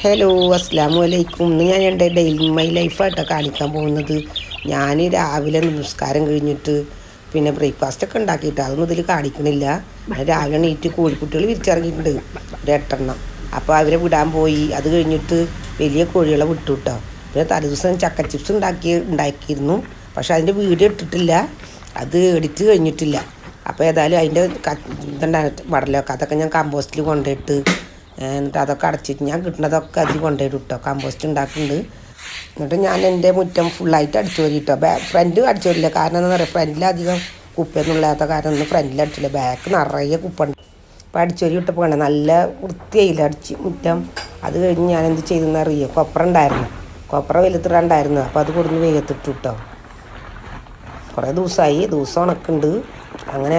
Hello അസ്സലാമു അലൈക്കും. ഇന്ന് ഞാൻ എൻ്റെ ഡെയിലി മൈ ലൈഫായിട്ടാണ് കാണിക്കാൻ പോകുന്നത്. ഞാൻ രാവിലെ നിസ്കാരം കഴിഞ്ഞിട്ട് പിന്നെ ബ്രേക്ക്ഫാസ്റ്റൊക്കെ ഉണ്ടാക്കിയിട്ട് അതൊന്നും ഇതിൽ കാണിക്കണില്ല. രാവിലെ എണീറ്റ് കോഴിക്കുട്ടികൾ വിരിച്ചിറങ്ങിയിട്ടുണ്ട് ഒരു 8 അപ്പോൾ അവരെ വിടാൻ പോയി. അത് കഴിഞ്ഞിട്ട് വലിയ കോഴികളെ വിട്ടു കേട്ടോ. പിന്നെ തലേദിവസം ചക്ക ചിപ്സ് ഉണ്ടാക്കിയിരുന്നു. പക്ഷെ അതിൻ്റെ വീഡിയോ ഇട്ടിട്ടില്ല, അത് എഡിറ്റ് കഴിഞ്ഞിട്ടില്ല. അപ്പോൾ ഏതായാലും അതിൻ്റെ വടലൊക്കെ അതൊക്കെ ഞാൻ കമ്പോസ്റ്റിൽ കൊണ്ടുപോയിട്ട് എന്നിട്ട് അതൊക്കെ അടച്ചിട്ട് ഞാൻ കിട്ടുന്നതൊക്കെ അതിൽ കൊണ്ടുപോയിട്ട് കേട്ടോ. കമ്പോസ്റ്റ് ഉണ്ടാക്കുന്നുണ്ട്. എന്നിട്ട് ഞാൻ എൻ്റെ മുറ്റം ഫുള്ളായിട്ട് അടിച്ചു വരി കേട്ടോ. ഫ്രണ്ട് അടിച്ചു വരില്ല, കാരണം എന്താ പറയുക, ഫ്രണ്ടിലധികം കുപ്പൊന്നും ഇല്ലാത്ത കാരണം ഒന്നും ഫ്രണ്ടിൽ അടിച്ചില്ല. ബാക്ക് നിറയെ കുപ്പുണ്ട്. അപ്പോൾ അടിച്ചു വരി ഇട്ടപ്പോൾ വേണം നല്ല വൃത്തിയായില്ല അടിച്ച് മുറ്റം. അത് കഴിഞ്ഞ് ഞാൻ എന്ത് ചെയ്തെന്ന് അറിയുമോ, കൊപ്ര ഉണ്ടായിരുന്നു, കൊപ്ര വെളുത്തിടാണ്ടായിരുന്നു. അപ്പോൾ അത് കൊടുന്ന് വെയിലത്തിട്ടു കേട്ടോ. കുറേ ദിവസം ഉണക്കുണ്ട്. അങ്ങനെ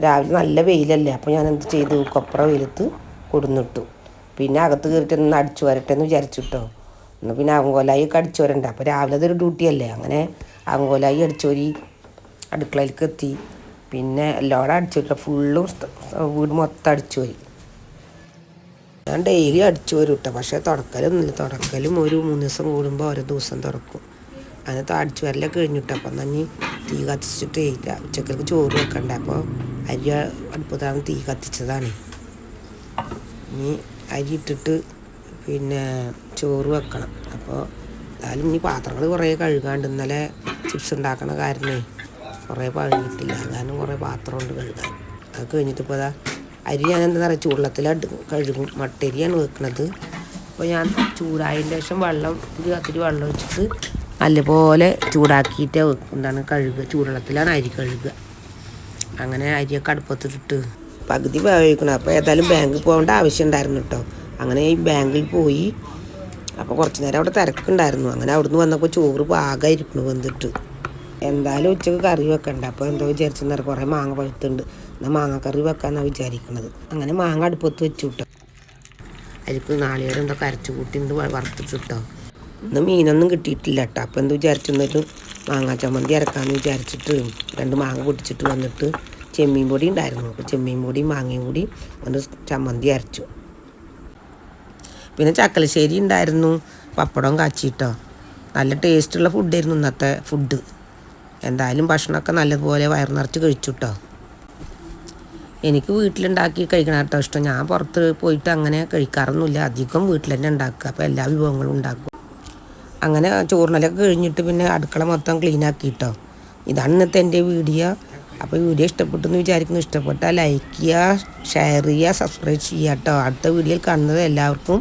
രാവിലെ നല്ല വെയിലല്ലേ, അപ്പോൾ ഞാൻ എന്ത് ചെയ്തു, കൊപ്ര വെയിലത്ത് കൊടുന്നിട്ടു. പിന്നെ അകത്ത് കയറിയിട്ട് ഒന്ന് അടിച്ചു വരട്ടെ എന്ന് വിചാരിച്ചിട്ടോ. എന്നാൽ പിന്നെ അങ്കോലായി ഒക്കെ അടിച്ചു വരണ്ട. അപ്പോൾ രാവിലെ അതൊരു ഡ്യൂട്ടിയല്ലേ. അങ്ങനെ അങ്കോലായി അടിച്ചോരി അടുക്കളയിലേക്ക് എത്തി. പിന്നെ എല്ലാവരും അടിച്ചു വരിക, ഫുള്ളും വീട് മൊത്തം അടിച്ചു വരി. ഞാൻ ഡെയിലി അടിച്ചു വരും കേട്ടോ. പക്ഷേ തുടക്കലൊന്നുമില്ല. തുടക്കലും ഒരു 3 ദിവസം കൂടുമ്പോൾ ഓരോ ദിവസം തുറക്കും. അങ്ങനെ അടിച്ചു വരലൊക്കെ കഴിഞ്ഞിട്ട് അപ്പം തന്നെ തീ കത്തിച്ചിട്ട് ഉച്ചക്കൾക്ക് ചോറ് വെക്കണ്ട. അപ്പോൾ അരി അടുപ്പത്താണ് തീ കത്തിച്ചതാണ്. ഇനി അരി ഇട്ടിട്ട് പിന്നെ ചോറ് വെക്കണം. അപ്പോൾ എന്തായാലും ഇനി പാത്രങ്ങൾ കുറേ കഴുകാണ്ട്. ഇന്നലെ ചിപ്സ് ഉണ്ടാക്കണ കാരണമേ കുറേ പഴുകിയിട്ടില്ല. കാരണം കുറേ പാത്രമുണ്ട് കഴുകാൻ. അത് കഴിഞ്ഞിട്ട് ഇപ്പോൾ അരി ഞാൻ എന്താ പറയുക, ചൂടുവെള്ളത്തിൽ കഴുകും. മട്ടരിയാണ് വെക്കണത്. അപ്പോൾ ഞാൻ ചൂടായതിന് ശേഷം കത്തിരി വെള്ളം ഒഴിച്ചിട്ട് നല്ലപോലെ ചൂടാക്കിയിട്ട് എന്താണ് കഴുകുക. ചൂടുവെള്ളത്തിലാണ് അരി കഴുകുക. അങ്ങനെ അരിയൊക്കെ അടുപ്പത്തിട്ടിട്ട് പകുതി വേവിക്കണം. അപ്പോൾ ഏതായാലും ബാങ്കിൽ പോകേണ്ട ആവശ്യം ഉണ്ടായിരുന്നു കേട്ടോ. അങ്ങനെ ഈ ബാങ്കിൽ പോയി. അപ്പോൾ കുറച്ച് നേരം അവിടെ തിരക്കുണ്ടായിരുന്നു. അങ്ങനെ അവിടുന്ന് വന്നപ്പോൾ ചോറ് പാകമായിരിക്കണം വന്നിട്ട്. എന്തായാലും ഉച്ചക്ക് കറി വെക്കണ്ട. അപ്പോൾ എന്തോ വിചാരിച്ചെന്നറിയാം, കുറേ മാങ്ങ പഴുത്തുണ്ട്, എന്നാൽ മാങ്ങക്കറി വെക്കാമെന്നാണ് വിചാരിക്കുന്നത്. അങ്ങനെ മാങ്ങ അടുപ്പത്ത് വെച്ചു കിട്ടോ. അതിലേക്ക് നാളികേരം എന്തൊക്കെ അരച്ചു കൂട്ടി വറുത്തിട്ട് കിട്ടോ. ഇന്ന് മീനൊന്നും കിട്ടിയിട്ടില്ല കേട്ടോ. അപ്പോൾ എന്ത് വിചാരിച്ചെന്നൊരു മാങ്ങാ ചമ്മന്തി അരക്കാമെന്ന് വിചാരിച്ചിട്ട് 2 മാങ്ങ പൊട്ടിച്ചിട്ട് വന്നിട്ട് ചെമ്മീൻ പൊടി ഉണ്ടായിരുന്നു. അപ്പോൾ ചെമ്മീൻ പൊടിയും മാങ്ങയും കൂടി ഒന്ന് ചമ്മന്തി അരച്ചു. പിന്നെ ചക്കലശ്ശേരി ഉണ്ടായിരുന്നു, പപ്പടം കാച്ചിട്ടോ. നല്ല ടേസ്റ്റുള്ള ഫുഡായിരുന്നു ഇന്നത്തെ ഫുഡ്. എന്തായാലും ഭക്ഷണമൊക്കെ നല്ലതുപോലെ വയറ് നിറച്ച് കഴിച്ചു കേട്ടോ. എനിക്ക് വീട്ടിലുണ്ടാക്കി കഴിക്കണം കേട്ടോ ഇഷ്ടം. ഞാൻ പുറത്ത് പോയിട്ട് അങ്ങനെ കഴിക്കാറൊന്നുമില്ല. അധികം വീട്ടിൽ തന്നെ ഉണ്ടാക്കുക. അപ്പോൾ എല്ലാ വിഭവങ്ങളും ഉണ്ടാക്കും. അങ്ങനെ ചോറിനലൊക്കെ കഴിഞ്ഞിട്ട് പിന്നെ അടുക്കള മൊത്തം ക്ലീൻ ആക്കിയിട്ടോ. ഇതാണ് ഇന്നത്തെ എൻ്റെ വീഡിയോ. അപ്പോൾ വീഡിയോ ഇഷ്ടപ്പെട്ടെന്ന് വിചാരിക്കുന്നു. ഇഷ്ടപ്പെട്ടാൽ ലൈക്ക് ചെയ്യുക, ഷെയർ ചെയ്യുക, സബ്സ്ക്രൈബ് ചെയ്യുക കേട്ടോ. അടുത്ത വീഡിയോയിൽ കാണുന്നത് എല്ലാവർക്കും